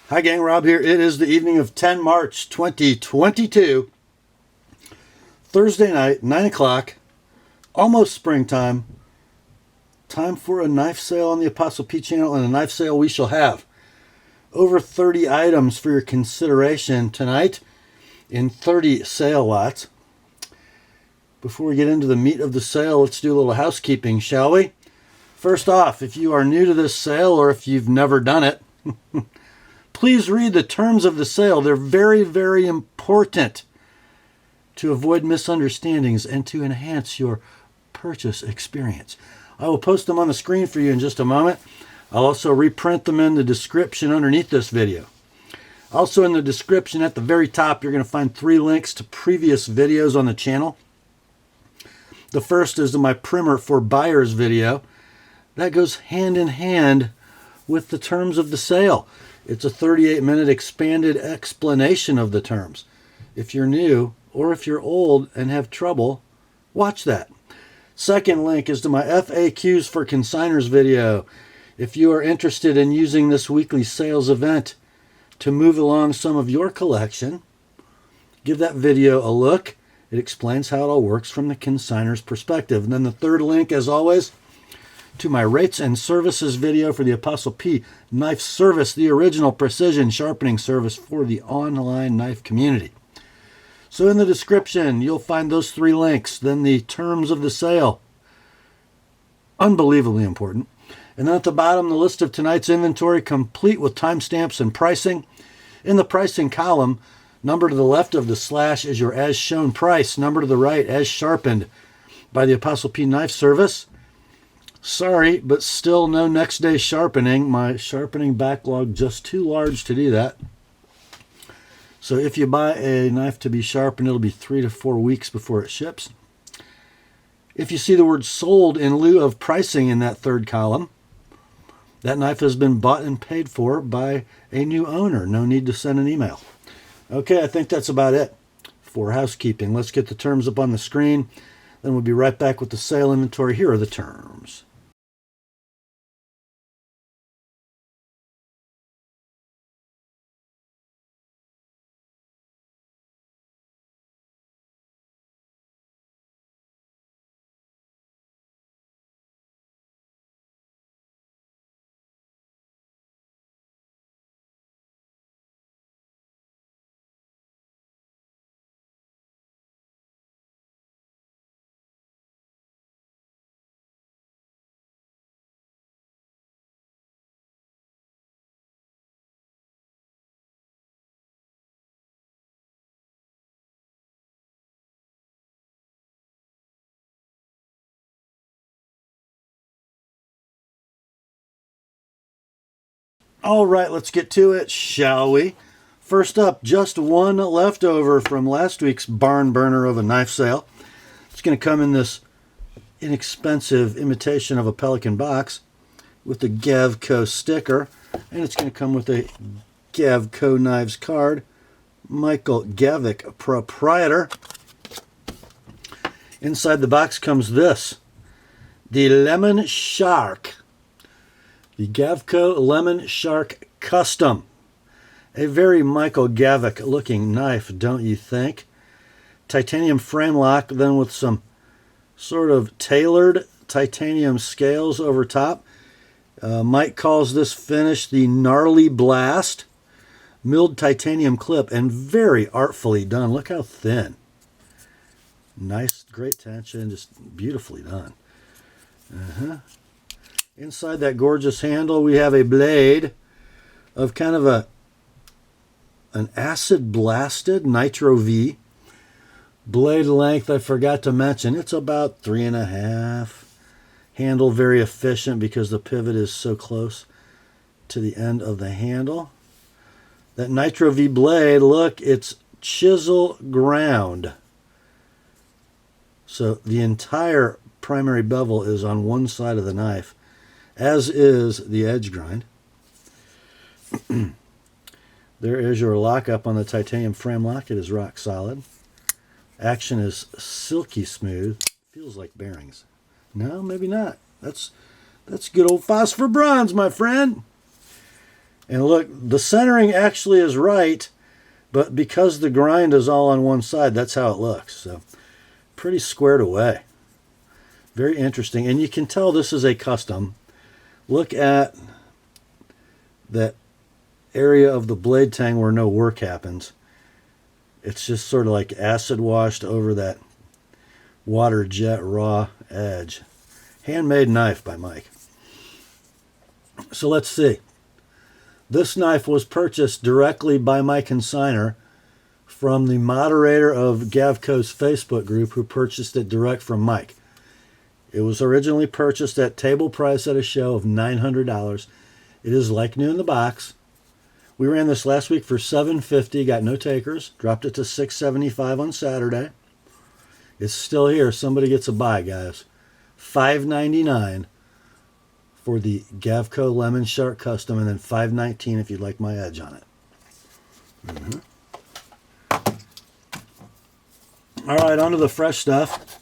Hi gang, Rob here. It is the evening of 10 March 2022. Thursday night, 9 o'clock, almost springtime. Time for a knife sale on the Apostle P channel, and a knife sale we shall have. Over 30 items for your consideration tonight in 30 sale lots. Before we get into the meat of the sale, let's do a little housekeeping, shall we? First off, if you are new to this sale or if you've never done it, please read the terms of the sale. They're very, very important to avoid misunderstandings and to enhance your purchase experience. I will post them on the screen for you in just a moment. I'll also reprint them in the description underneath this video. Also in the description at the very top, you're going to find 3 links to previous videos on the channel. The first is to my primer for buyers video. That goes hand in hand with the terms of the sale. It's a 38-minute expanded explanation of the terms. If you're new or if you're old and have trouble, watch that. Second link is to my FAQs for Consignors video. If you are interested in using this weekly sales event to move along some of your collection, give that video a look. It explains how it all works from the consignor's perspective. And then the third link, as always, to my rates and services video for the Apostle P Knife Service, the original precision sharpening service for the online knife community. So in the description, you'll find those 3 links. Then the terms of the sale. Unbelievably important. And then at the bottom, the list of tonight's inventory, complete with timestamps and pricing. In the pricing column, number to the left of the slash is your as shown price. Number to the right, as sharpened by the Apostle P Knife Service. Sorry, but still no next day sharpening. My sharpening backlog just too large to do that. So if you buy a knife to be sharpened, it'll be 3 to 4 weeks before it ships. If you see the word sold in lieu of pricing in that third column, that knife has been bought and paid for by a new owner. No need to send an email. Okay, I think that's about it for housekeeping. Let's get the terms up on the screen. Then we'll be right back with the sale inventory. Here are the terms. All right, let's get to it, shall we? First up, just one leftover from last week's barn burner of a knife sale. It's going to come in this inexpensive imitation of a Pelican box with the Gavko sticker, and it's going to come with a Gavko Knives card. Michael Gavick, proprietor. Inside the box comes this, the Lemon Shark. The Gavko Lemon Shark Custom. A very Michael Gavick looking knife, don't you think? Titanium frame lock, then with some sort of tailored titanium scales over top. Mike calls this finish the Gnarly Blast. Milled titanium clip and very artfully done. Look how thin. Nice, great tension, just beautifully done. Inside that gorgeous handle, we have a blade of kind of an acid-blasted Nitro V. Blade length, I forgot to mention, it's about 3.5. Handle very efficient because the pivot is so close to the end of the handle. That Nitro V blade, look, it's chisel ground. So the entire primary bevel is on one side of the knife, as is the edge grind. There is your lockup on the titanium frame lock. It is rock solid. Action is silky smooth. Feels like bearings. No, maybe not. That's good old phosphor bronze, my friend. And look, the centering actually is right, but because the grind is all on one side, that's how it looks. So pretty squared away. Very interesting. And you can tell this is a custom. Look at that area of the blade tang where no work happens. It's just sort of like acid washed over that water jet raw edge. Handmade knife by Mike. So let's see. This knife was purchased directly by my consignor from the moderator of Gavko's Facebook group, who purchased it direct from Mike. It was originally purchased at table price at a show of $900. It is like new in the box. We ran this last week for $750, got no takers, dropped it to $675 on Saturday. It's still here. Somebody gets a buy, guys. $599 for the Gavko Lemon Shark Custom, and then $519 if you'd like my edge on it. All right, on to the fresh stuff.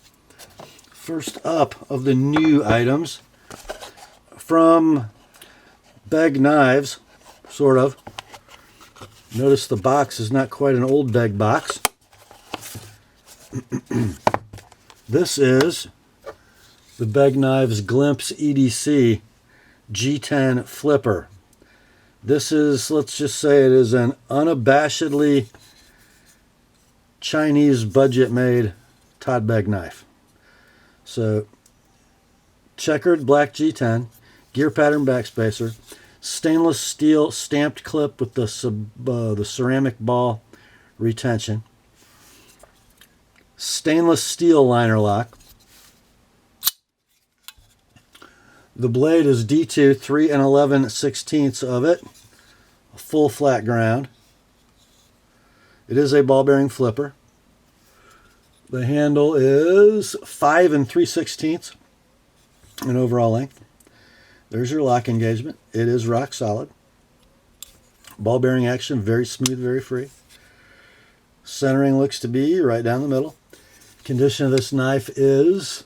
First up of the new items from Begg Knives, sort of. Notice the box is not quite an old Begg box. This is the Begg Knives Glimpse EDC G10 Flipper. This is, let's just say it is an unabashedly Chinese budget-made Todd Begg knife. So, checkered black G10, gear pattern backspacer, stainless steel stamped clip with the ceramic ball retention, stainless steel liner lock. The blade is D2, 3 11/16 of it, a full flat ground. It is a ball bearing flipper. The handle is 5 3/16 in overall length. There's your lock engagement. It is rock solid. Ball bearing action, very smooth, very free. Centering looks to be right down the middle. Condition of this knife is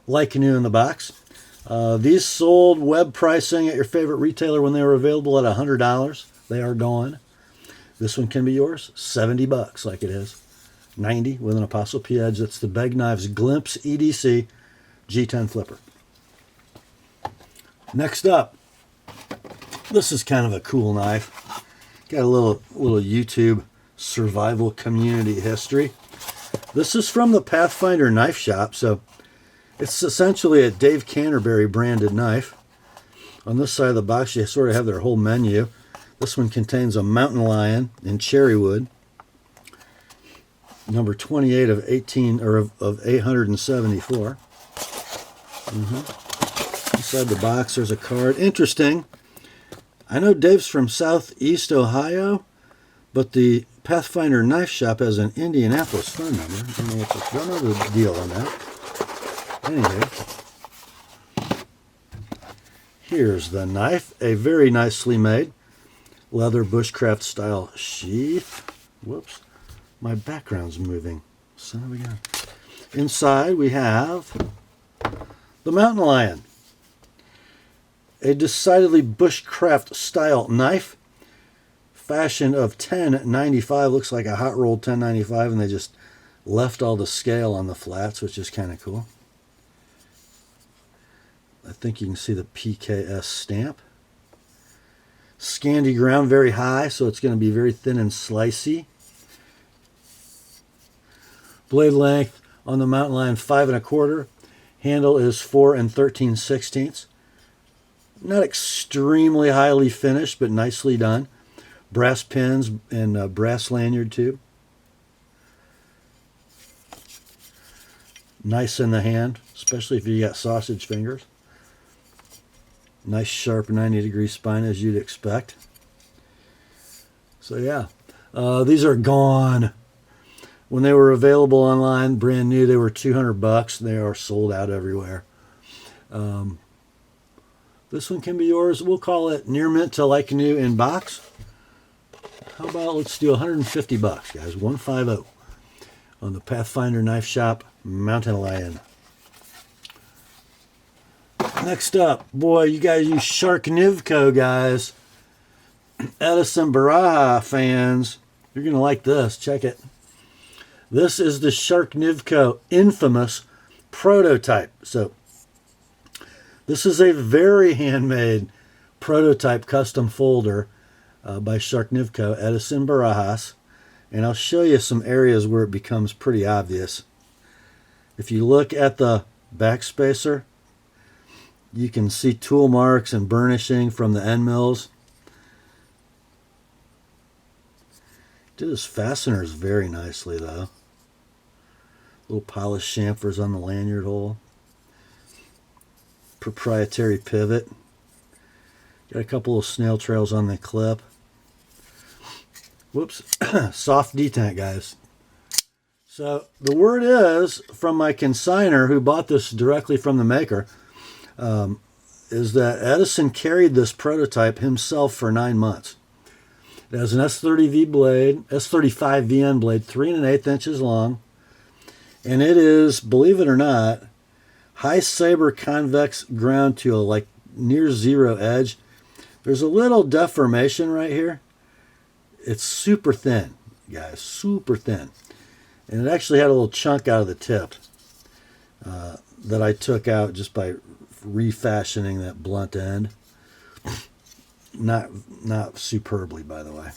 like new in the box. These sold web pricing at your favorite retailer when they were available at $100. They are gone. This one can be yours, $70 like it is. $90 with an Apostle P edge. That's the Begg Knives Glimpse EDC G10 Flipper. Next up, this is kind of a cool knife. Got a little YouTube survival community history. This is from the Pathfinder knife shop, so it's essentially a Dave Canterbury branded knife. On this side of the box, you sort of have their whole menu. This one contains a mountain lion in cherry wood, number 28 of 874. Inside the box, there's a card. Interesting. I know Dave's from Southeast Ohio, but the Pathfinder knife shop has an Indianapolis phone number. Don't know the deal on that. Anyway, here's the knife. A very nicely made leather bushcraft style sheath. Whoops, my background's moving. Son of a gun. Inside we have the mountain lion. A decidedly bushcraft style knife. Fashion of 1095. Looks like a hot rolled 1095, and they just left all the scale on the flats, which is kind of cool. I think you can see the PKS stamp. Scandi ground, very high, so it's going to be very thin and slicey. Blade length on the mountain lion 5 1/4. Handle is 4 13/16. Not extremely highly finished, but nicely done. Brass pins and brass lanyard tube. Nice in the hand, especially if you got sausage fingers. Nice sharp 90-degree spine as you'd expect. So yeah, these are gone. When they were available online, brand new, they were $200. They are sold out everywhere. This one can be yours. We'll call it near mint to like new in box. How about let's do $150, guys. 150 on the Pathfinder Knife Shop Mountain Lion. Next up, boy, you guys use Sharknivco, guys. Edison Baraja fans, you're going to like this. Check it. This is the Sharknivco infamous prototype. So this is a very handmade prototype custom folder by Sharknivco, Edison Barajas. And I'll show you some areas where it becomes pretty obvious. If you look at the backspacer, you can see tool marks and burnishing from the end mills. Did his fasteners very nicely though. Little polished chamfers on the lanyard hole. Proprietary pivot. Got a couple of snail trails on the clip. Whoops. Soft detent, guys. So the word is, from my consignor who bought this directly from the maker, is that Edison carried this prototype himself for 9 months. It has an S30V blade, S35 VN blade, 3 1/8 inches long. And it is, believe it or not, high saber convex ground tool, like near zero edge. There's a little deformation right here. It's super thin, guys, super thin. And it actually had a little chunk out of the tip that I took out just by refashioning that blunt end. Not superbly, by the way.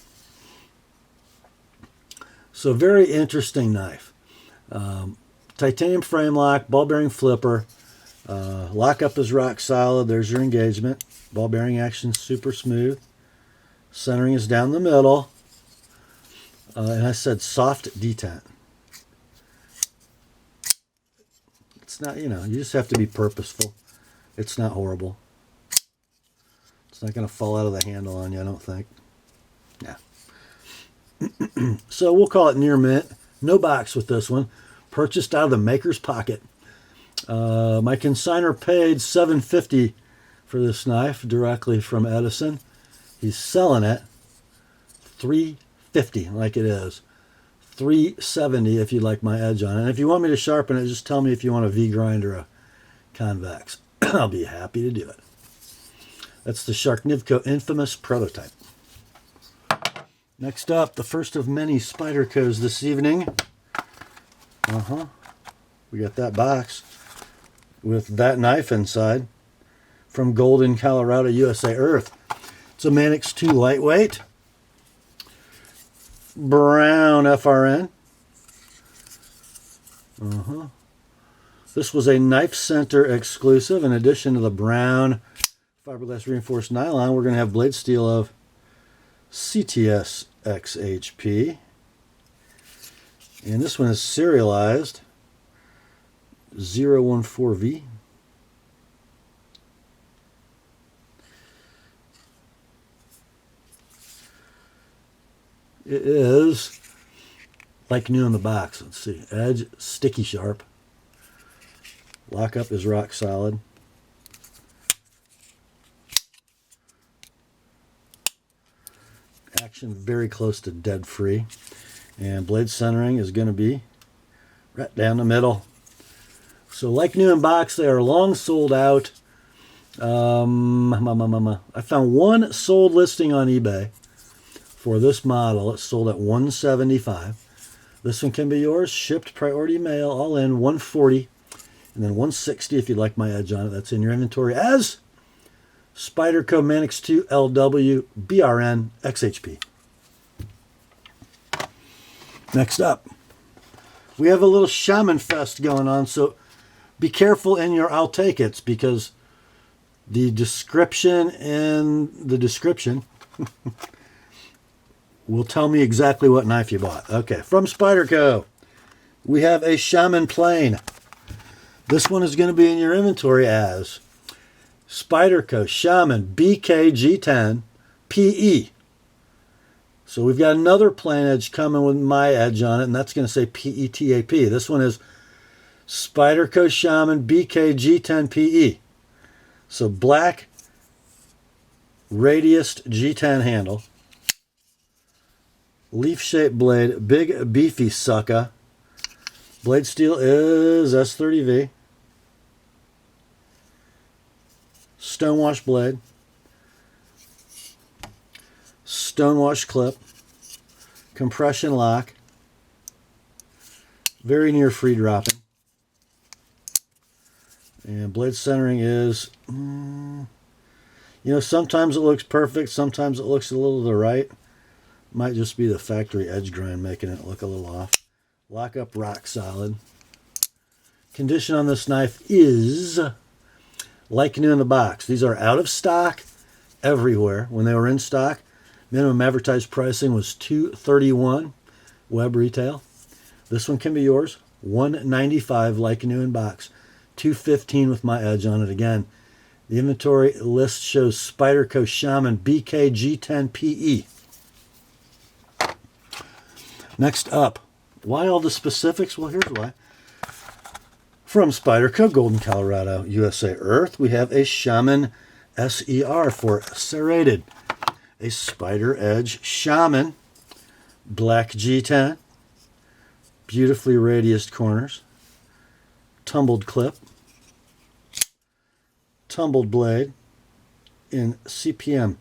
So very interesting knife. Titanium frame lock, ball bearing flipper. Lockup is rock solid. There's your engagement. Ball bearing action super smooth. Centering is down the middle. And I said soft detent. It's not, you just have to be purposeful. It's not horrible. It's not going to fall out of the handle on you, I don't think. Yeah. So we'll call it near mint. No box with this one. Purchased out of the maker's pocket. My consignor paid $750 for this knife directly from Edison. He's selling it $350 like it is. $370 if you'd like my edge on it. And if you want me to sharpen it, just tell me if you want a V grind or a convex. I'll be happy to do it. That's the Sharknivco infamous prototype. Next up, the first of many Spydercos this evening. We got that box with that knife inside from Golden, Colorado, USA Earth. It's a Manix 2 lightweight. Brown FRN. This was a Knife Center exclusive. In addition to the brown fiberglass reinforced nylon, we're going to have blade steel of CTS XHP. And this one is serialized 014V. It is like new in the box. Let's see. Edge, sticky sharp. Lockup is rock solid. Action very close to dead free. And blade centering is going to be right down the middle. So like new in box, they are long sold out. I found one sold listing on eBay for this model. It's sold at $175. This one can be yours. Shipped priority mail, all in $140. And then $160 if you'd like my edge on it. That's in your inventory as Spyderco Manix 2 LW BRN XHP. Next up, we have a little Shaman fest going on, so be careful in your I'll take it's, because the description in the description will tell me exactly what knife you bought. Okay, from Spyderco, we have a Shaman plane. This one is going to be in your inventory as Spyderco Shaman BKG10 PE. So we've got another plain edge coming with my edge on it, and that's going to say PETAP. This one is Spyderco Shaman BKG10 PE. So black radiused G10 handle. Leaf-shaped blade, big beefy sucker. Blade steel is S30V. Stonewash blade. stonewash clip, compression lock, very near free dropping. And blade centering is, sometimes it looks perfect, sometimes it looks a little to the right. Might just be the factory edge grind making it look a little off. Lock up rock solid. Condition on this knife is like new in the box. These are out of stock everywhere. When they were in stock, minimum advertised pricing was $231 web retail. This one can be yours. $195 like new in box. $215 with my edge on it again. The inventory list shows Spyderco Shaman BK G10 PE. Next up, why all the specifics? Well, here's why. From Spyderco, Golden, Colorado, USA Earth, we have a Shaman SER for serrated. A Spider Edge Shaman, black G10, beautifully radiused corners, tumbled clip, tumbled blade in CPM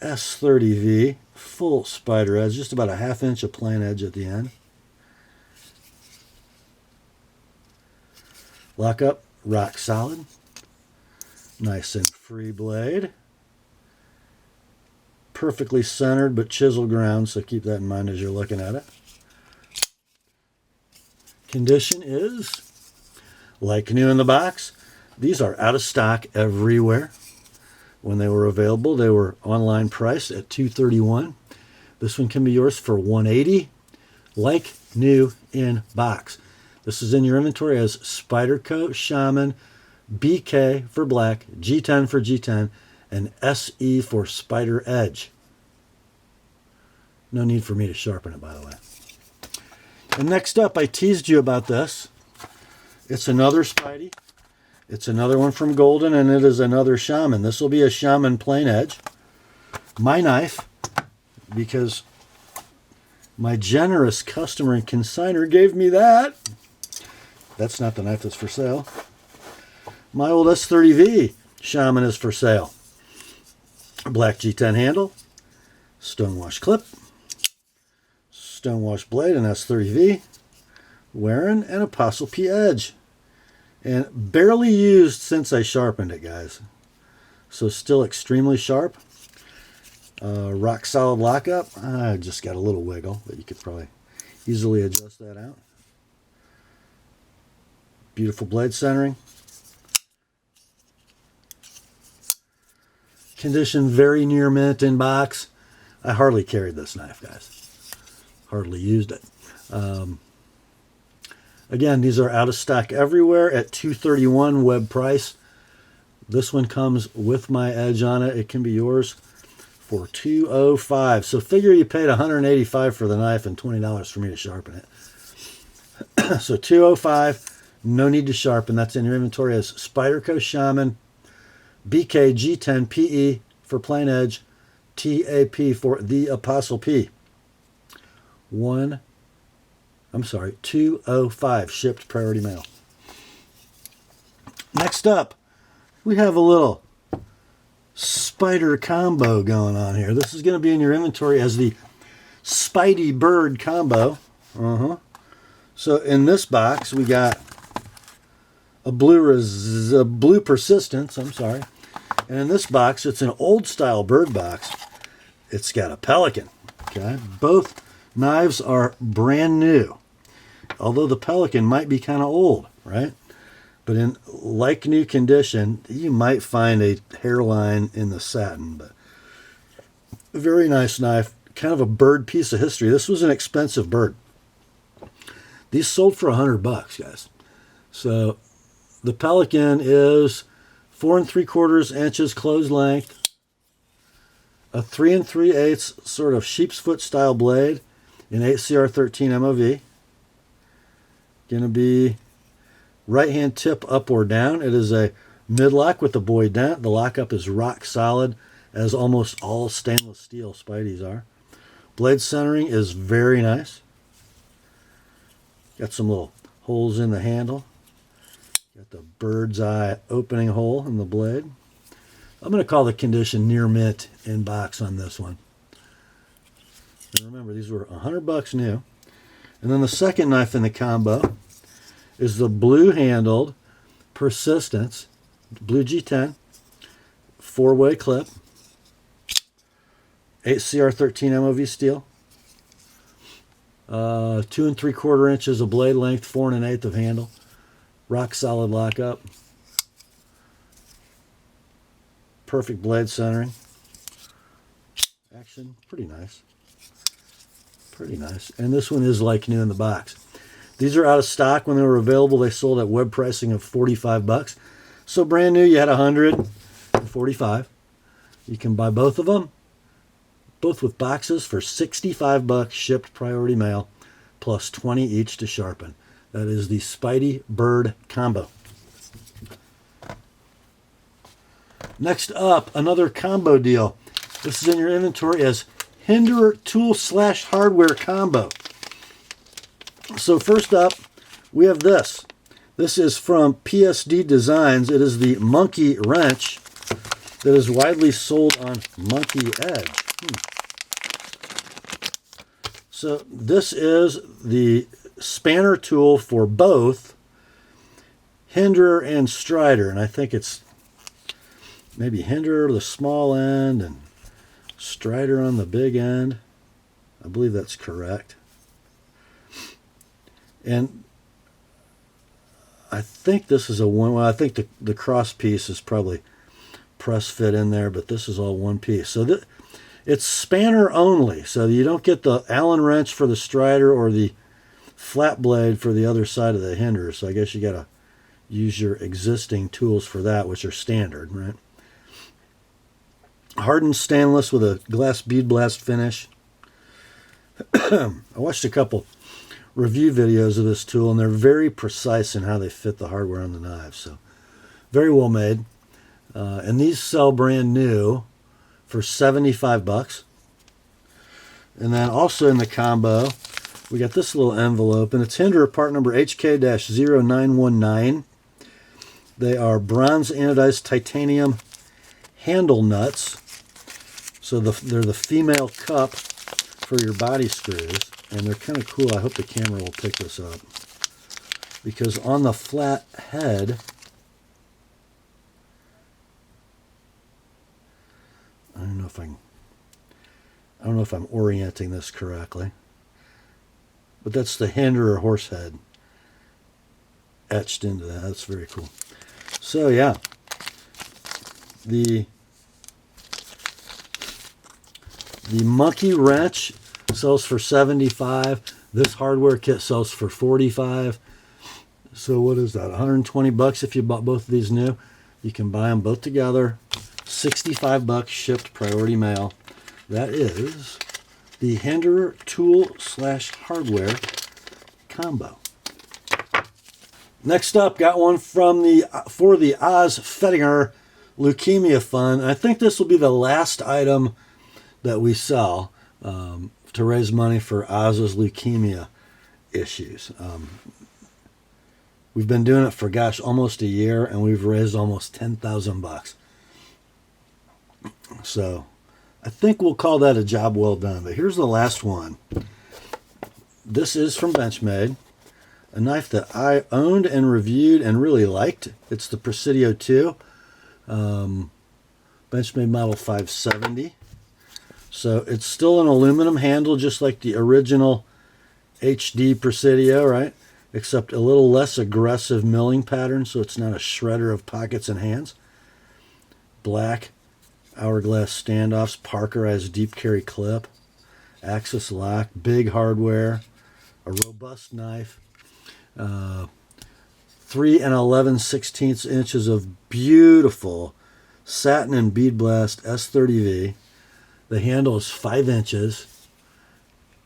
S30V, full spider edge, just about a ½ inch of plain edge at the end. Lock up, rock solid, nice and free blade. Perfectly centered but chisel ground, so keep that in mind as you're looking at it. Condition is like new in the box. These are out of stock everywhere. When they were available, they were online priced at $231. This one can be yours for $180, like new in box. This is in your inventory as Spyderco Shaman BK for black, G10 for G10, and SE for Spider Edge. No need for me to sharpen it, by the way. And next up, I teased you about this. It's another Spydie. It's another one from Golden, and it is another Shaman. This will be a Shaman plain edge. My knife, because my generous customer and consignor gave me that. That's not the knife that's for sale. My old S30V Shaman is for sale. Black G10 handle, stonewash clip, stonewash blade, and S30V, wearing an ApostleP edge. And barely used since I sharpened it, guys. So still extremely sharp. Rock solid lockup. I just got a little wiggle, but you could probably easily adjust that out. Beautiful blade centering. Condition very near mint in box. I hardly carried this knife, guys. Hardly used it. Again, these are out of stock everywhere at $231 web price. This one comes with my edge on it. It can be yours for $205. So figure you paid $185 for the knife and $20 for me to sharpen it. So $205. No need to sharpen. That's in your inventory as Spyderco Shaman BK G10 PE for plain edge, TAP for TheApostleP. $205 shipped priority mail. Next up, we have a little spider combo going on here. This is going to be in your inventory as the Spydie Byrd combo. So in this box, we got a blue persistence, and in this box, it's an old style Byrd box. It's got a Pelican, okay? Both knives are brand new, although the Pelican might be kind of old, right? But in like new condition, you might find a hairline in the satin, but a very nice knife, kind of a Byrd piece of history. This was an expensive Byrd. These sold for $100, guys. So the Pelican is 4 3/4 inches closed length, a 3 3/8 sort of sheep's foot style blade in 8CR13 MOV. Going to be right hand tip up or down. It is a mid-lock with the buoy dent. The lockup is rock solid, as almost all stainless steel Spydies are. Blade centering is very nice. Got some little holes in the handle. Got the bird's eye opening hole in the blade. I'm going to call the condition near mint in box on this one. And remember, these were $100 new. And then the second knife in the combo is the blue-handled Persistence Blue G10 4-way clip, 8CR13 MOV steel, 2 3/4 inches of blade length, 4 1/8 of handle, rock solid lockup, perfect blade centering. Action, pretty nice. Pretty nice. And this one is like new in the box. These are out of stock. When they were available, they sold at web pricing of $45. So brand new, you had $145. You can buy both of them, both with boxes, for $65 shipped priority mail, plus $20 each to sharpen. That is the Spydie Byrd combo. Next up, another combo deal. This is in your inventory as Hinderer tool/hardware combo. So first up, we have this. This is from PSD Designs. It is the monkey wrench that is widely sold on Monkey Edge. So this is the spanner tool for both Hinderer and Strider. And I think it's maybe Hinderer, the small end, and Strider on the big end. I believe that's correct. And I think this is a one. Well, I think the cross piece is probably press fit in there, but this is all one piece. So it's spanner only. So you don't get the Allen wrench for the Strider or the flat blade for the other side of the Hinderer. So I guess you got to use your existing tools for that, which are standard, right? Hardened stainless with a glass bead blast finish. I watched a couple review videos of this tool, and they're very precise in how they fit the hardware on the knives. So very well made. And these sell brand new for $75. And then also in the combo, we got this little envelope, and it's Hinderer part number HK-0919. They are bronze anodized titanium handle nuts. So they're the female cup for your body screws, and they're kind of cool. I hope the camera will pick this up, because on the flat head, I don't know if I'm orienting this correctly, but that's the Hinderer horse head etched into that. That's very cool. So yeah, the monkey wrench sells for $75. This hardware kit sells for $45. So what is that? $120 if you bought both of these new. You can buy them both together. $65 shipped priority mail. That is the Hinderer tool/hardware combo. Next up, got one for the Oz Fettinger Leukemia Fund. I think this will be the last item that we sell to raise money for Oz's leukemia issues. We've been doing it for, gosh, almost a year, and we've raised almost $10,000. So I think we'll call that a job well done. But here's the last one. This is from Benchmade, a knife that I owned and reviewed and really liked. It's the Presidio 2, Benchmade model 570. So it's still an aluminum handle, just like the original HD Presidio, right? Except a little less aggressive milling pattern, so it's not a shredder of pockets and hands. Black hourglass standoffs, Parkerized deep carry clip, axis lock, big hardware, a robust knife, 3 11/16 inches of beautiful satin and bead blast S30V. The handle is 5 inches,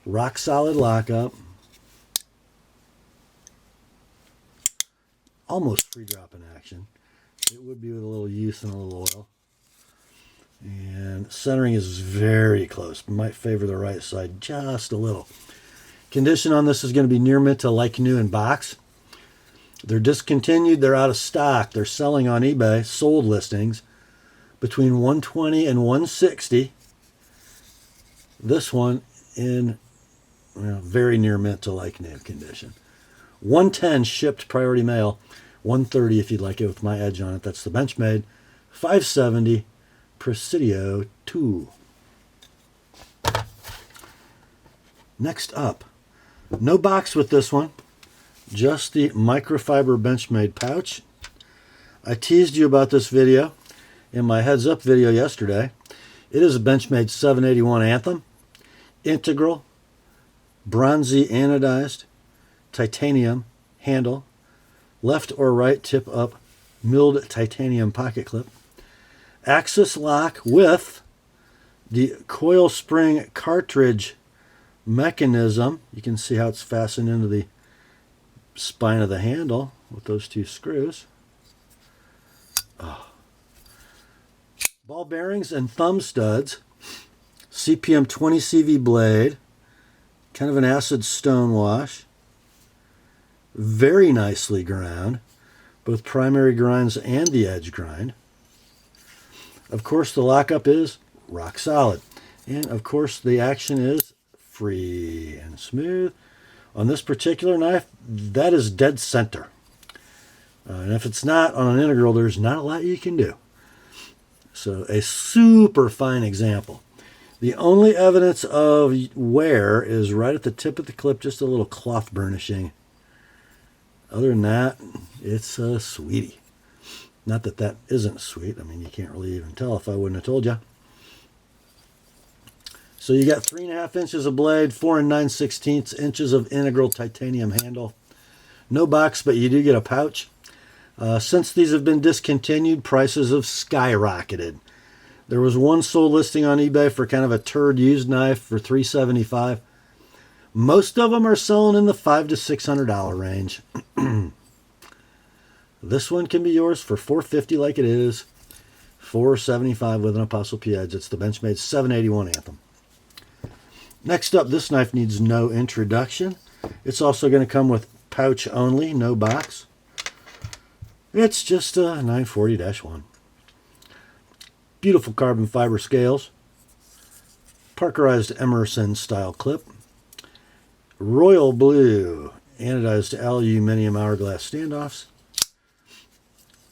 rock solid lockup, almost free drop in action. It would be with a little use and a little oil. And centering is very close. Might favor the right side just a little. Condition on this is going to be near mint to like new in box. They're discontinued. They're out of stock. They're selling on eBay, sold listings, between $120 and $160. This one in very near mint to like new condition. 110 shipped priority mail. 130 if you'd like it with my edge on it. That's the Benchmade. 570 Presidio 2. Next up, no box with this one, just the microfiber Benchmade pouch. I teased you about this video in my heads up video yesterday. It is a Benchmade 781 Anthem, integral, bronzy anodized, titanium handle, left or right tip up milled titanium pocket clip, axis lock with the coil spring cartridge mechanism. You can see how it's fastened into the spine of the handle with those two screws. Ball bearings and thumb studs, CPM 20 CV blade, kind of an acid stone wash, very nicely ground, both primary grinds and the edge grind. Of course, the lockup is rock solid, and of course the action is free and smooth. On this particular knife, that is dead center. And if it's not on an integral, there's not a lot you can do. So a super fine example. The only evidence of wear is right at the tip of the clip, just a little cloth burnishing. Other than that, it's a sweetie. Not that that isn't sweet. I mean, you can't really even tell if I wouldn't have told you. So you got 3.5 inches of blade, 4 9/16 inches of integral titanium handle. No box, but you do get a pouch. Since these have been discontinued, prices have skyrocketed. There was one sold listing on eBay for kind of a turd used knife for $375. Most of them are selling in the $500 to $600 range. This one can be yours for $450 like it is, $475 with an Apostle P edge. It's the Benchmade 781 Anthem. Next up, this knife needs no introduction. It's also going to come with pouch only, no box. It's just a 940-1. Beautiful carbon fiber scales. Parkerized Emerson style clip. Royal blue anodized aluminum hourglass standoffs.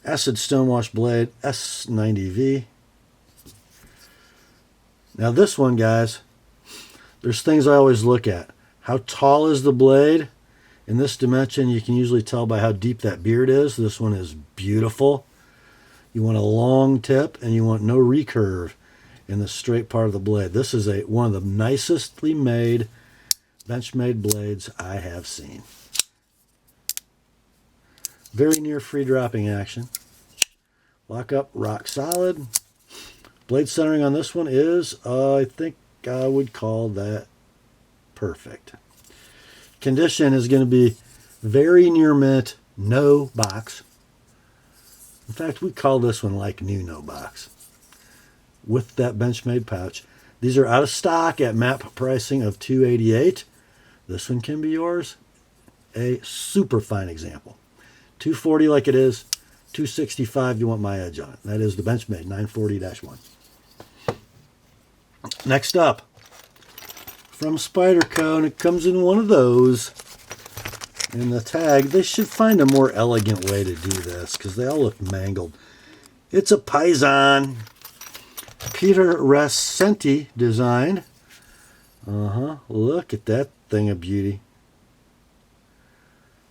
Acid stonewash blade S90V. Now this one, guys, there's things I always look at. How tall is the blade? In this dimension, you can usually tell by how deep that beard is. This one is beautiful. You want a long tip, and you want no recurve in the straight part of the blade. This is one of the nicestly made Benchmade blades I have seen. Very near free dropping action. Lock up, rock solid. Blade centering on this one is, I think I would call that perfect. Condition is going to be very near mint, no box. In fact, we call this one like new, no box. With that Benchmade pouch. These are out of stock at MAP pricing of $288. This one can be yours. A super fine example. $240 like it is. $265 you want my edge on it. That is the Benchmade 940-1. Next up, from Spyderco, and it comes in one of those. In the tag, they should find a more elegant way to do this because they all look mangled. It's a Paysan. Peter Rascenti designed. Look at that thing of beauty.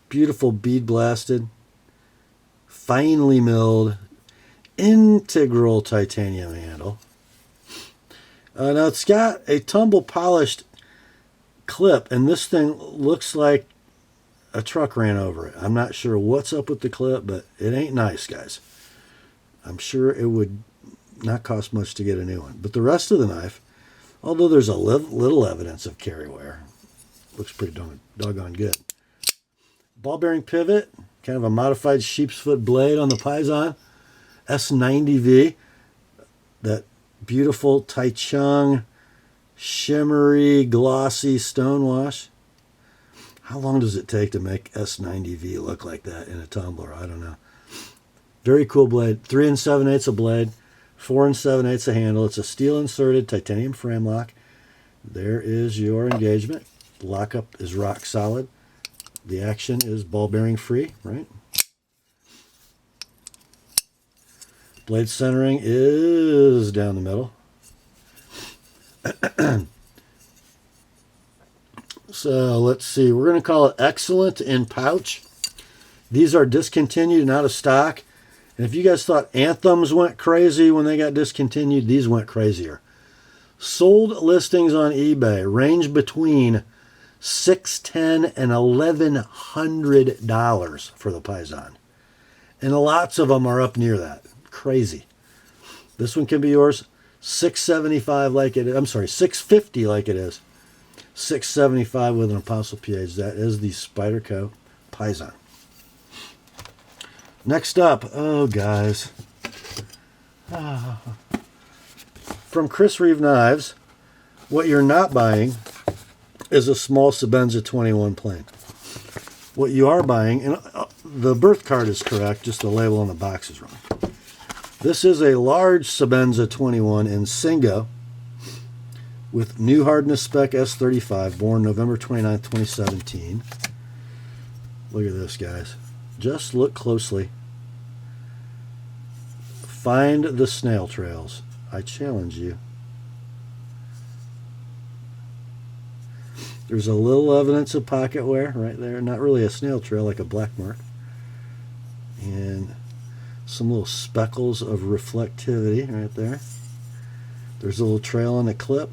Beautiful bead blasted, finely milled, integral titanium handle. Now it's got a tumble polished clip, and this thing looks like a truck ran over it. I'm not sure what's up with the clip, but it ain't nice, guys. I'm sure it would not cost much to get a new one. But the rest of the knife, although there's a little evidence of carry wear, looks pretty doggone good. Ball bearing pivot, kind of a modified sheep's foot blade on the Paysan S90V. That beautiful Taichung shimmery glossy stonewash. How long does it take to make S90V look like that in a tumbler? I don't know. Very cool blade. 3 7/8 a blade, 4 7/8 a handle. It's a steel inserted titanium frame lock. There is your engagement. Lockup is rock solid. The action is ball bearing free, right? Blade centering is down the middle. So let's see. We're going to call it excellent in pouch. These are discontinued and out of stock. And if you guys thought Anthems went crazy when they got discontinued, these went crazier. Sold listings on eBay range between $610 and $1,100 for the Paysan. And lots of them are up near that. Crazy. This one can be yours. $675 like it is. I'm sorry, $650 like it is. $675 with an Apostle PH. That is the Spyderco Paysan. Next up, oh guys. From Chris Reeve Knives, what you're not buying is a small Sebenza 21 plane. What you are buying, and the birth card is correct, just the label on the box is wrong. This is a large Sebenza 21 Insingo with new hardness spec S35, born November 29th, 2017. Look at this, guys. Just look closely. Find the snail trails. I challenge you. There's a little evidence of pocket wear right there. Not really a snail trail, like a black mark. And some little speckles of reflectivity right there. There's a little trail on the clip.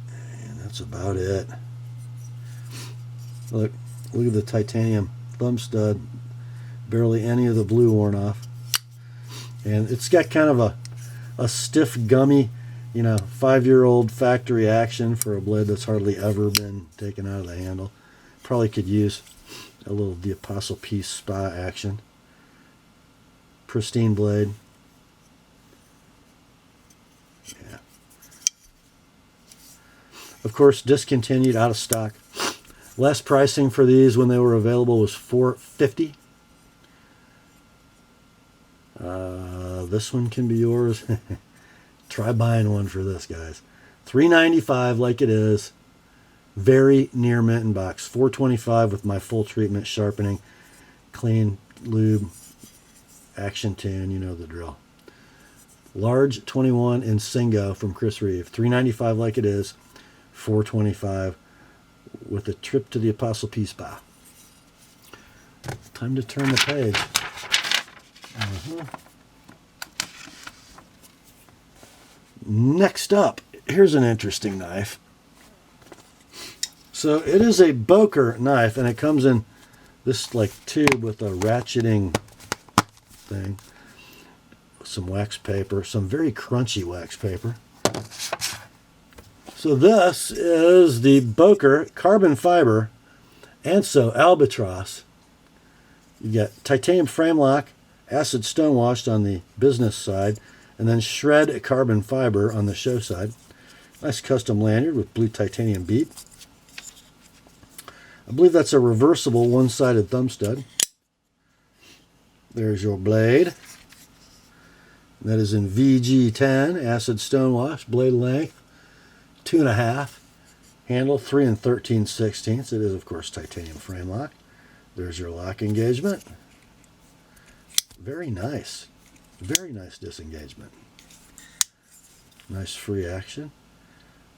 And that's about it. Look at the titanium thumb stud. Barely any of the blue worn off. And it's got kind of a stiff, gummy, 5-year-old factory action for a blade that's hardly ever been taken out of the handle. Probably could use a little TheApostleP Spa action. Pristine blade. Yeah. Of course, discontinued, out of stock. Less pricing for these when they were available was $450. This one can be yours. Try buying one for this, guys. $395 like it is. Very near mint in box. $425 with my full treatment, sharpening, clean, lube, action tune. You know the drill. Large 21 Insingo from Chris Reeve. $395 like it is. $425 with a trip to the TheApostleP Spa. Time to turn the page. Next up, here's an interesting knife. So it is a Boker knife, and it comes in this like tube with a ratcheting thing. Some wax paper, some very crunchy wax paper. So this is the Boker carbon fiber Anso Albatross. You get titanium frame lock, acid stone washed on the business side, and then shred carbon fiber on the show side. Nice custom lanyard with blue titanium bead. I believe that's a reversible one-sided thumb stud. There's your blade. That is in VG10, acid stone wash, blade length 2.5, handle 3 13/16. It is, of course, titanium frame lock. There's your lock engagement. Very nice. Very nice disengagement. Nice free action.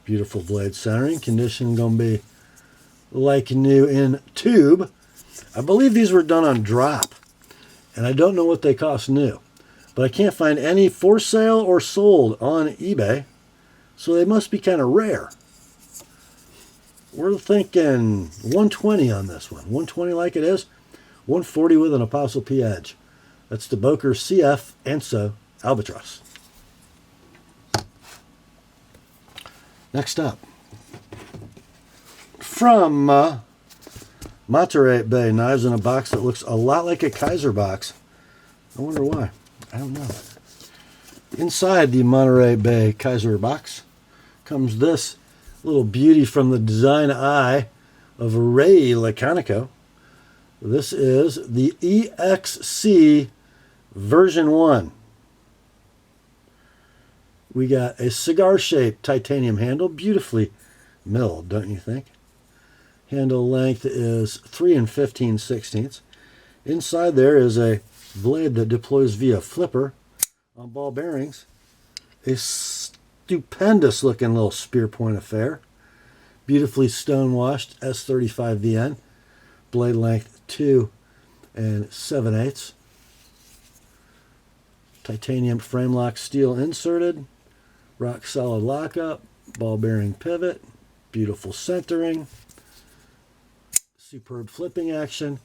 Beautiful blade centering. Condition going to be like new in tube. I believe these were done on drop. And I don't know what they cost new. But I can't find any for sale or sold on eBay. So they must be kind of rare. We're thinking $120 on this one. $120 like it is. $140 with an TheApostleP edge. That's the Boker CF Anso Albatross. Next up, from Monterey Bay, knives in a box that looks a lot like a Kaiser box. I wonder why. I don't know. Inside the Monterey Bay Kaiser box comes this little beauty from the design eye of Ray Laconico. This is the EXC version 1. We got a cigar-shaped titanium handle, beautifully milled, don't you think? Handle length is 3 15/16. Inside there is a blade that deploys via flipper on ball bearings. A stupendous looking little spear point affair. Beautifully stone-washed S35VN. Blade length 2 7/8. Titanium frame lock steel inserted. Rock solid lockup. Ball bearing pivot. Beautiful centering. Superb flipping action.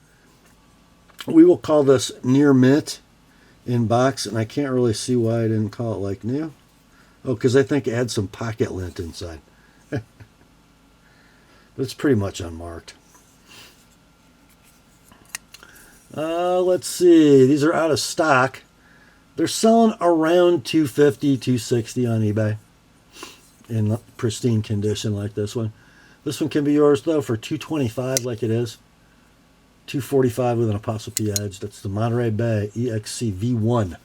We will call this near mint in box, and I can't really see why I didn't call it like new. Oh, because I think it had some pocket lint inside. But it's pretty much unmarked. Let's see. These are out of stock. They're selling around $250, $260 on eBay in pristine condition like this one. This one can be yours, though, for $225 like it is. $245 with an Apostle P edge. That's the Monterey Bay EXC V1.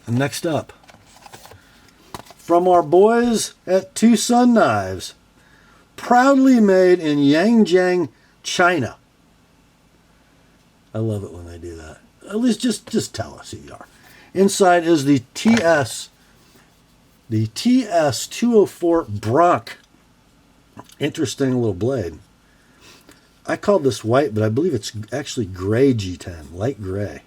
Next up, from our boys at Tucson Knives, proudly made in Yangjiang, China. I love it when they do that. At least just tell us who you are. Inside is the TS204 Bronc. Interesting little blade. I called this white, but I believe it's actually gray G10, light gray.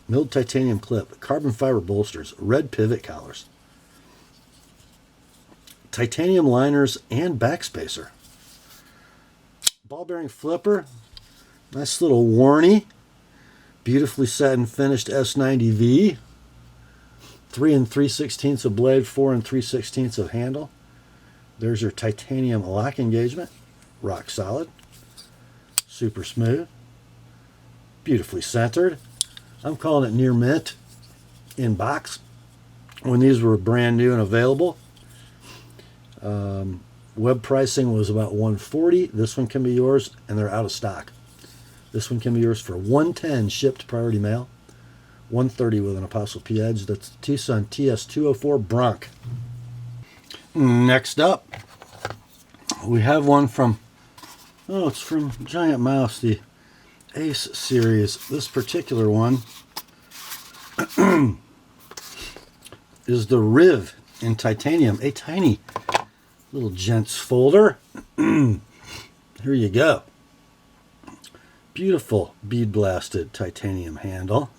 Milled titanium clip, carbon fiber bolsters, red pivot collars, titanium liners, and backspacer. Ball bearing flipper, nice little warny. Beautifully satin finished S90V. 3 3/16 of blade, 4 3/16 of handle. There's your titanium lock engagement. Rock solid. Super smooth. Beautifully centered. I'm calling it near mint in box. When these were brand new and available, web pricing was about $140. This one can be yours, and they're out of stock. This one can be yours for $110 shipped priority mail. $130 with an Apostle P edge. That's the Tucson TS204 Bronc. Next up, we have one from, it's from Giant Mouse, the Ace series. This particular one is the Reeve in titanium, a tiny little gents folder. Here you go. Beautiful bead blasted titanium handle.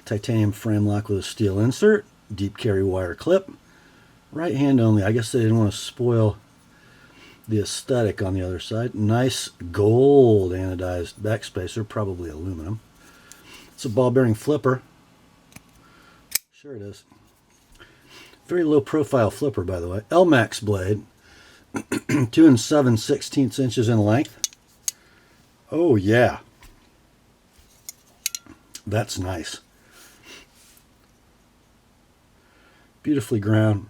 Titanium frame lock with a steel insert. Deep carry wire clip. Right hand only. I guess they didn't want to spoil the aesthetic on the other side. Nice gold anodized backspacer, probably aluminum. It's a ball bearing flipper. Sure it is. Very low profile flipper, by the way. L-Max blade. 2 7/16 inches in length. Oh yeah. That's nice. Beautifully ground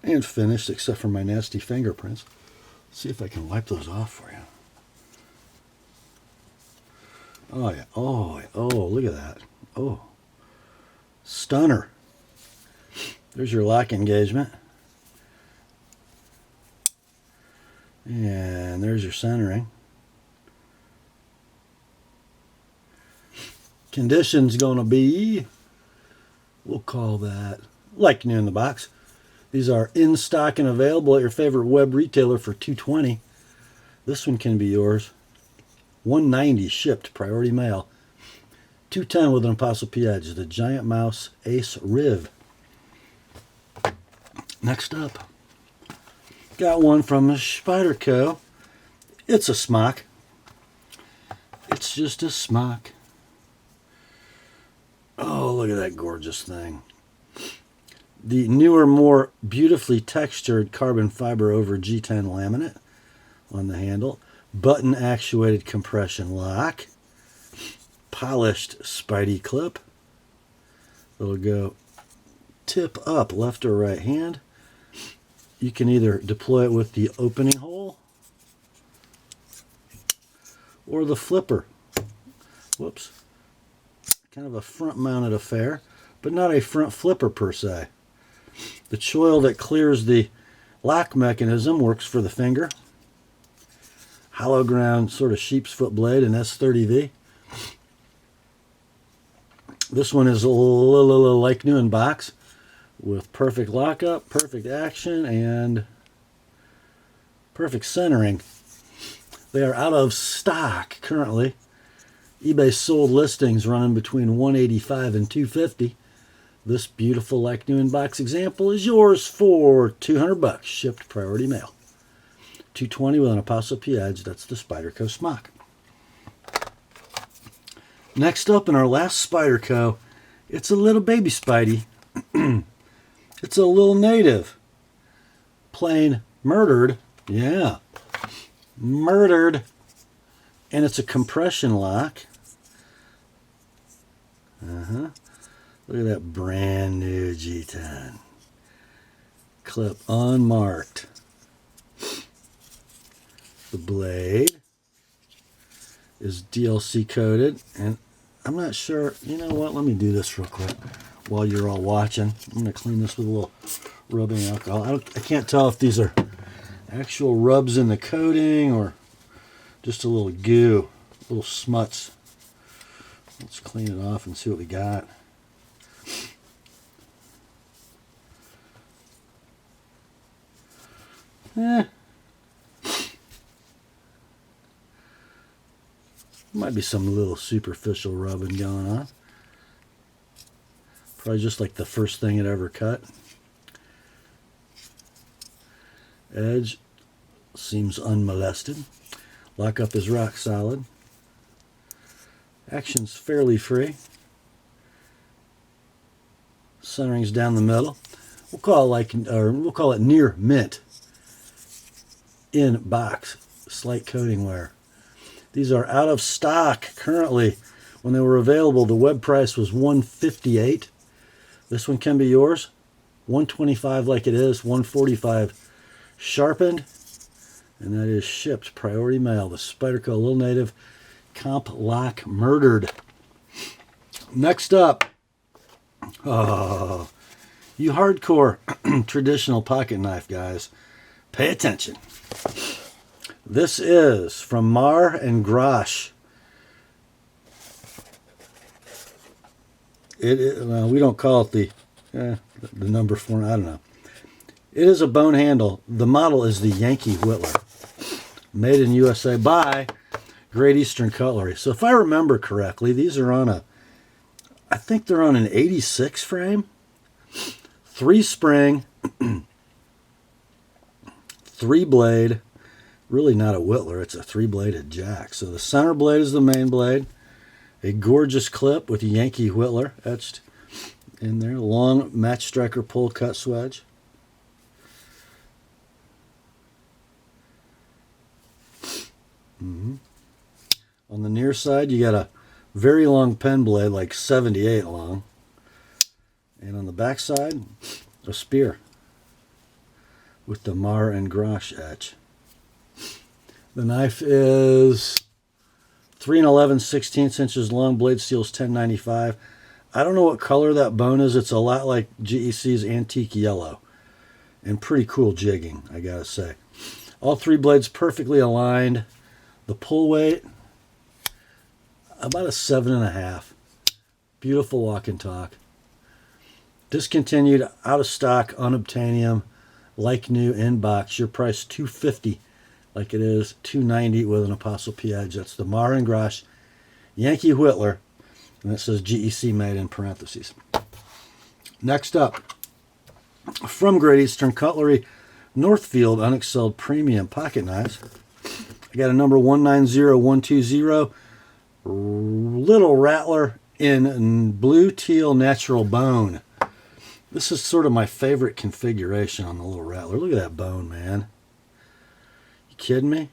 and finished, except for my nasty fingerprints. See if I can wipe those off for you. Oh yeah. Oh, look at that. Oh. Stunner. There's your lock engagement. And there's your centering. Condition's going to be, we'll call that like new in the box. These are in stock and available at your favorite web retailer for $220. This one can be yours. $190 shipped priority mail. $210 with an Apostle P edge. The Giant Mouse Ace Reeve. Next up, got one from Spyderco. It's a smock. It's just a smock. Oh, look at that gorgeous thing. The newer, more beautifully textured carbon fiber over G10 laminate on the handle. Button actuated compression lock. Polished Spydie clip. It'll go tip up left or right hand. You can either deploy it with the opening hole or the flipper. Whoops. Kind of a front mounted affair. but not a front flipper per se. The choil that clears the lock mechanism works for the finger. Hollow ground sort of sheep's foot blade in S30V. This one is a little like new in box with perfect lockup, perfect action, and perfect centering. They are out of stock currently. eBay sold listings running between $185 and $250. This beautiful like new in box example is yours for $200, shipped priority mail. $220 with an ApostleP edge. That's the Spyderco smock. Next up in our last Spyderco, it's a little baby Spydie. It's a little native. Plain murdered. Yeah. Murdered. And it's a compression lock. Look at that brand new G10. Clip unmarked. The blade is DLC coated, and I'm not sure, you know what, let me do this real quick while you're all watching. I'm going to clean this with a little rubbing alcohol. I can't tell if these are actual rubs in the coating or just a little goo, little smuts. Let's clean it off and see what we got. Might be some little superficial rubbing going on. Probably just like the first thing it ever cut. Edge seems unmolested. Lockup is rock solid. Action's fairly free. Centering's down the middle. We'll call it near mint. In box, slight coating wear. These are out of stock currently. When they were available, the web price was $158. This one can be yours. $125 like it is, $145 sharpened, and that is shipped priority mail. The Spyderco Little Native Comp Lock Murdered. Next up, you hardcore traditional pocket knife guys, pay attention. This is from Mar and Grosh. Well, we don't call it the number 4. I don't know. It is a bone handle. The model is the Yankee Whittler, made in USA by Great Eastern Cutlery. So if I remember correctly, these are on I think they're on an 86 frame, 3 spring, 3 blade. Really not a Whittler, it's a 3-bladed jack. So the center blade is the main blade. A gorgeous clip with a Yankee Whittler etched in there. Long match striker pull cut swedge. On the near side, you got a very long pen blade, like 78 long. And on the back side, a spear with the Mar and Grosh etch. The knife is 3 11/16 inches long. Blade steel's $10.95. I don't know what color that bone is. It's a lot like GEC's antique yellow. And pretty cool jigging, I gotta say. All 3 blades perfectly aligned. The pull weight, about a 7.5. Beautiful walk and talk. Discontinued, out of stock, unobtainium, like new, in box. Your price $250. Like it is, $290 with an ApostleP edge. That's the Mar and Grosh Yankee Whittler, and it says GEC made in parentheses. Next up, from Great Eastern Cutlery, Northfield Unexcelled Premium Pocket Knives. I got a number 190120, little rattler in blue teal natural bone. This is sort of my favorite configuration on the little rattler. Look at that bone, man. Kidding me?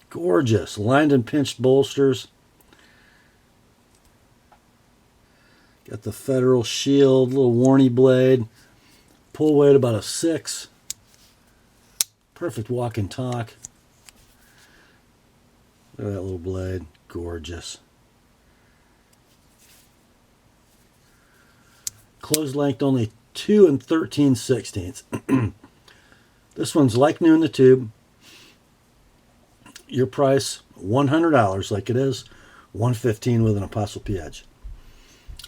Gorgeous. Lined and pinched bolsters. Got the Federal Shield, little Warney blade. Pull weight about a 6. Perfect walk and talk. Look at that little blade. Gorgeous. Closed length only 2 13/16. This one's like new in the tube. Your price, $100 like it is, $115 with an Apostle P edge.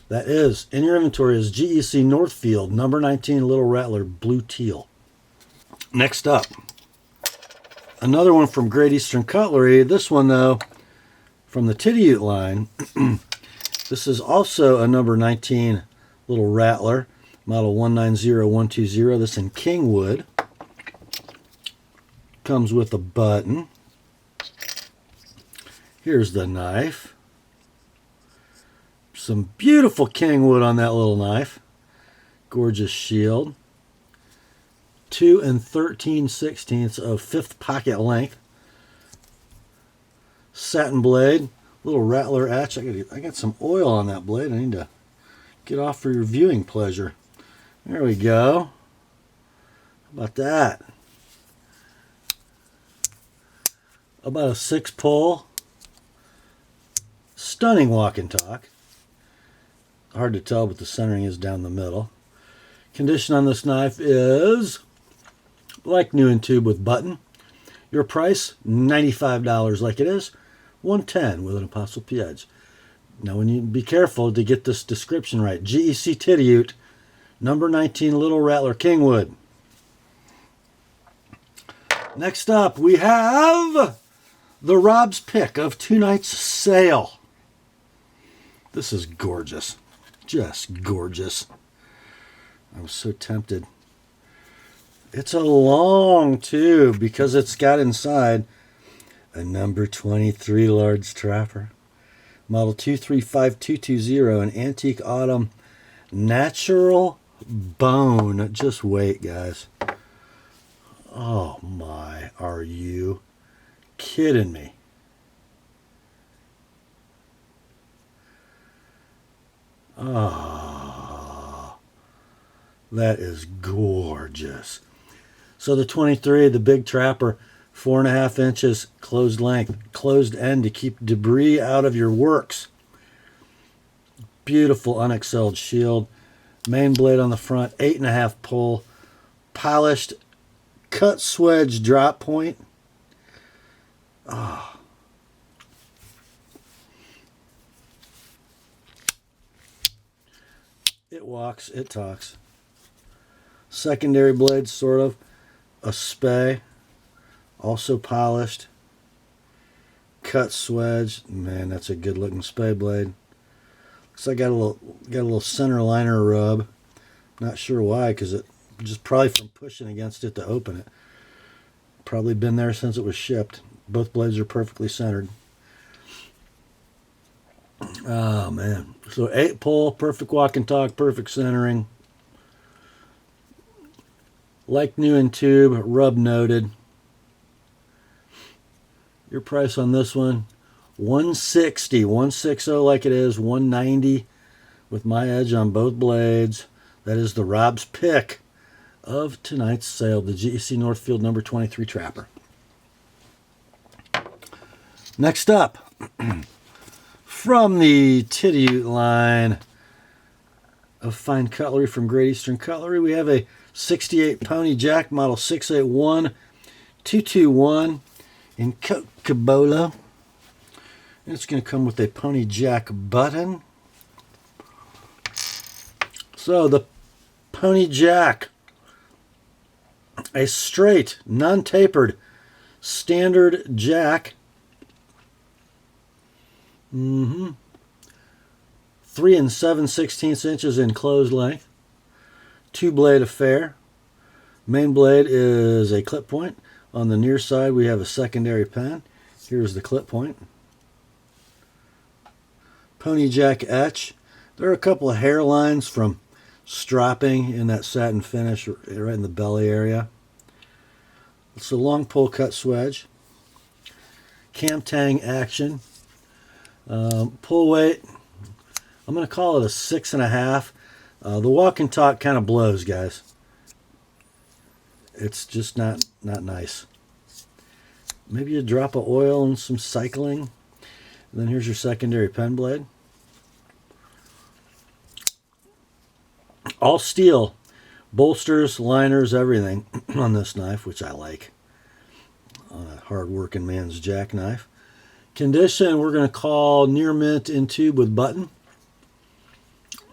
That is, in your inventory is GEC Northfield, number 19, Little Rattler, blue teal. Next up, another one from Great Eastern Cutlery. This one, though, from the Titty Ute line. This is also a number 19 Little Rattler, model 190120. This in Kingwood. Comes with a button. Here's the knife. Some beautiful Kingwood on that little knife. Gorgeous shield. 2 13/16 of 5th pocket length. Satin blade. Little Rattler etch. I got some oil on that blade. I need to get off for your viewing pleasure. There we go. How about that? About a 6-pull. Stunning walk and talk. Hard to tell, but the centering is down the middle. Condition on this knife is like new in tube with button. Your price, $95 like it is, $110 with an Apostle P edge. Now, when you be careful to get this description right. GEC Titty Ute, number 19 Little Rattler, Kingwood. Next up, we have the Rob's Pick of tonight's sale. This is gorgeous. Just gorgeous. I was so tempted. It's a long tube because it's got inside a number 23 large trapper. Model 235220, an antique autumn natural bone. Just wait, guys. Oh my, are you kidding me? Oh, that is gorgeous. So the 23, the big trapper, 4.5 inches, closed length, closed end to keep debris out of your works. Beautiful unexcelled shield. Main blade on the front, 8.5 pull, polished cut swedge drop point. Oh. It walks, it talks. Secondary blade, sort of. A spay. Also polished. Cut swedge. Man, that's a good looking spay blade. Looks like got a little center liner rub. Not sure why, because it just probably from pushing against it to open it. Probably been there since it was shipped. Both blades are perfectly centered. Oh man. So 8 pull, perfect walk and talk, perfect centering. Like new in tube, rub noted. Your price on this one, $160. $160 like it is, $190 with my edge on both blades. That is the Rob's Pick of tonight's sale, the GEC Northfield number 23 Trapper. Next up, from the Titty Ute line of fine cutlery from Great Eastern Cutlery, we have a 68 Pony Jack model 681221 in Coca-Cola. It's going to come with a Pony Jack button. So the Pony Jack, a straight, non-tapered, standard jack. 3 7/16 inches in closed length. 2-blade affair. Main blade is a clip point. On the near side we have a secondary pen. Here's the clip point. Pony Jack etch. There are a couple of hairlines from stropping in that satin finish right in the belly area. It's a long pull cut swedge. Cam tang action. Pull weight, I'm going to call it a 6.5. The walk and talk kind of blows, guys. It's just not nice. Maybe a drop of oil and some cycling. And then here's your secondary pen blade. All steel. Bolsters, liners, everything on this knife, which I like. On a hard-working man's jackknife. Condition, we're going to call near mint in tube with button.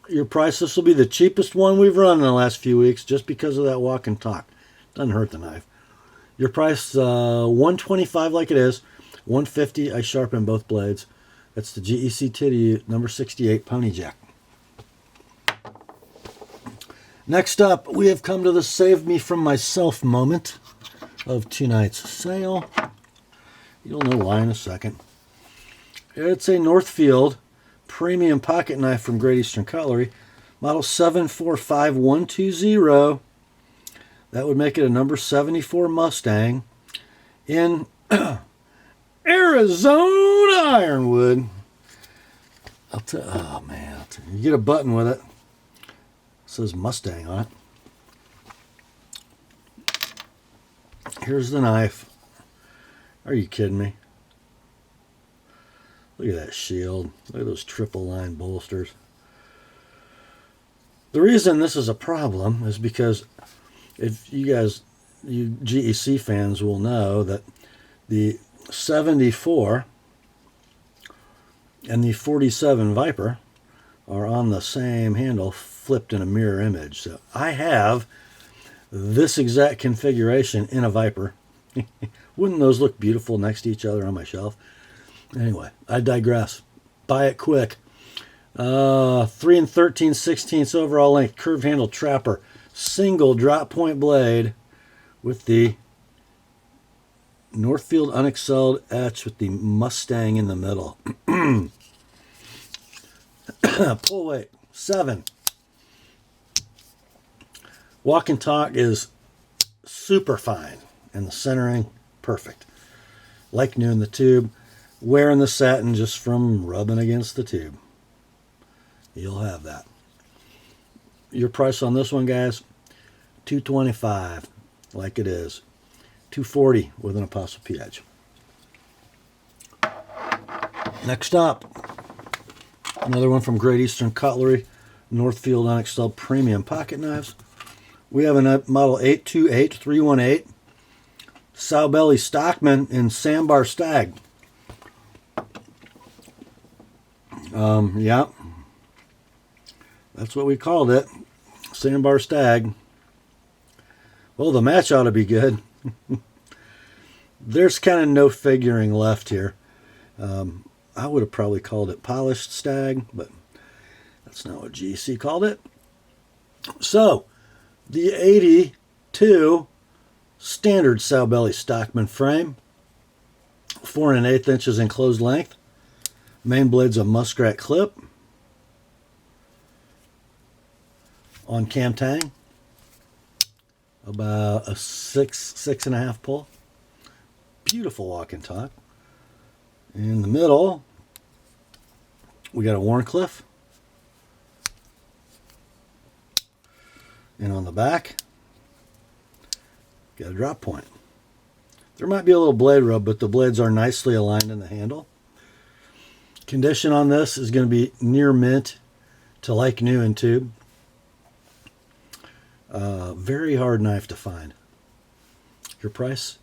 Your price, this will be the cheapest one we've run in the last few weeks just because of that walk and talk. Doesn't hurt the knife. Your price, $125 like it is. $150, I sharpen both blades. That's the GEC Titty number 68 Pony Jack. Next up, we have come to the save me from myself moment of tonight's sale. You'll know why in a second. It's a Northfield premium pocket knife from Great Eastern Cutlery, model 745120. That would make it a number 74 Mustang in Arizona Ironwood. Oh man, you get a button with it. It says Mustang on it. Here's the knife. Are you kidding me? Look at that shield. Look at those triple line bolsters. The reason this is a problem is because if you GEC fans will know that the 74 and the 47 Viper are on the same handle flipped in a mirror image. So I have this exact configuration in a Viper. Wouldn't those look beautiful next to each other on my shelf? Anyway, I digress. Buy it quick. 3 13/16 overall length, curved handle trapper, single drop point blade with the Northfield unexcelled etch with the Mustang in the middle. Pull weight 7. Walk and talk is super fine, and the centering perfect. Like new in the tube. Wearing the satin just from rubbing against the tube. You'll have that. Your price on this one, guys, $225, like it is. $240 with an Apostle P edge. Next up, another one from Great Eastern Cutlery, Northfield Unexcelled Premium Pocket Knives. We have a model 828318, Sow Belly Stockman in Sandbar Stag. Yeah, that's what we called it, Sandbar Stag. Well, the match ought to be good. There's kind of no figuring left here. I would have probably called it Polished Stag, but that's not what GC called it. So, the 82 standard Sow Belly Stockman frame, 4 1/8 inches enclosed length. Main blade's a muskrat clip on cam tang, about a 6.5 pull. Beautiful walk and talk. In the middle, we got a Warncliffe, and on the back, got a drop point. There might be a little blade rub, but the blades are nicely aligned in the handle. Condition on this is going to be near mint to like new in tube. Very hard knife to find. Your price,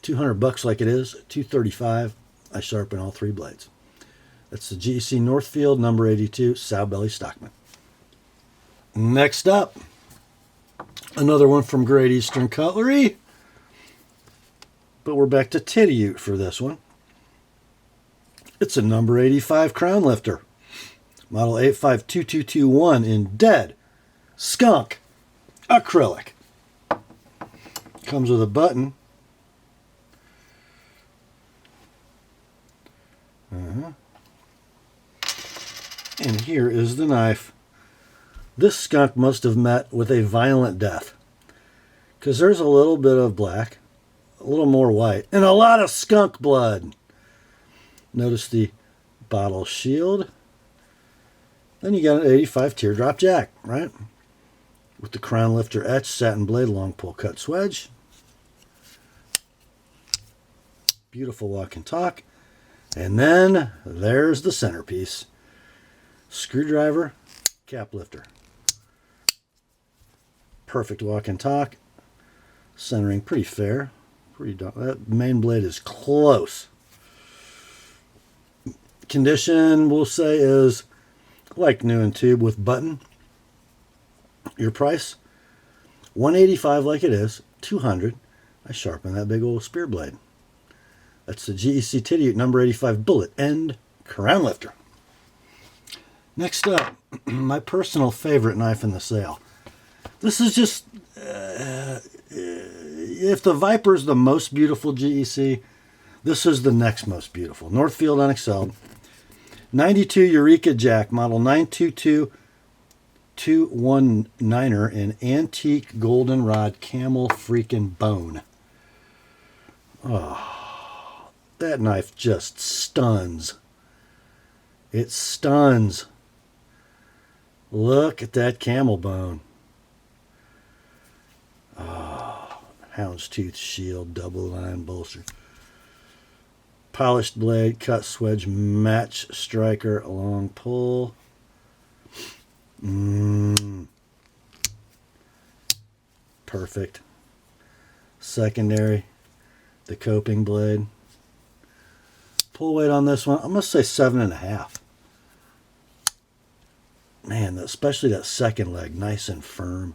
$200 like it is, $235. I sharpen all 3 blades. That's the GEC Northfield number 82 Sow Belly Stockman. Next up, another one from Great Eastern Cutlery, but we're back to Titty Ute for this one. It's a number 85 Crown Lifter, model 852221 in dead skunk acrylic. Comes with a button. And here is the knife. This skunk must have met with a violent death, because there's a little bit of black, a little more white, and a lot of skunk blood. Notice the bottle shield. Then you got an 85 teardrop jack, right? With the crown lifter etch, satin blade, long pull cut swedge. Beautiful walk and talk. And then there's the centerpiece. Screwdriver, cap lifter. Perfect walk and talk. Centering pretty fair. That main blade is close. Condition, we'll say, is like new in tube with button. Your price, $185 like it is, $200. I sharpen that big old spear blade. That's the GEC Titty number 85 bullet end crown lifter. Next up, my personal favorite knife in the sale. This is just, if the Viper is the most beautiful GEC, this is the next most beautiful. Northfield Unexcelled. 92 Eureka Jack, model 922219er in antique goldenrod camel freaking bone. Oh, that knife just stuns. It stuns. Look at that camel bone. Oh, houndstooth shield, double line bolster. Polished blade, cut swedge, match striker, long pull. Perfect. Secondary, the coping blade. Pull weight on this one, I'm going to say 7.5. Man, especially that second leg, nice and firm.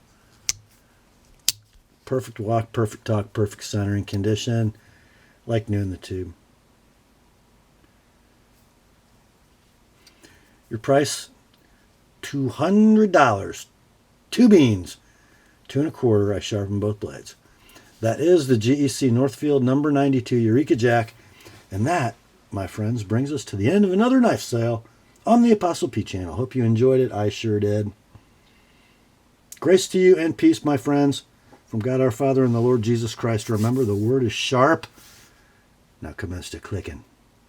Perfect walk, perfect talk, perfect centering condition. Like new in the tube. Your price, $200. 2 beans. 2 1/4. I sharpen both blades. That is the GEC Northfield number 92 Eureka Jack. And that, my friends, brings us to the end of another knife sale on the Apostle P channel. Hope you enjoyed it. I sure did. Grace to you and peace, my friends, from God our Father and the Lord Jesus Christ. Remember, the word is sharp. Now commence to clicking.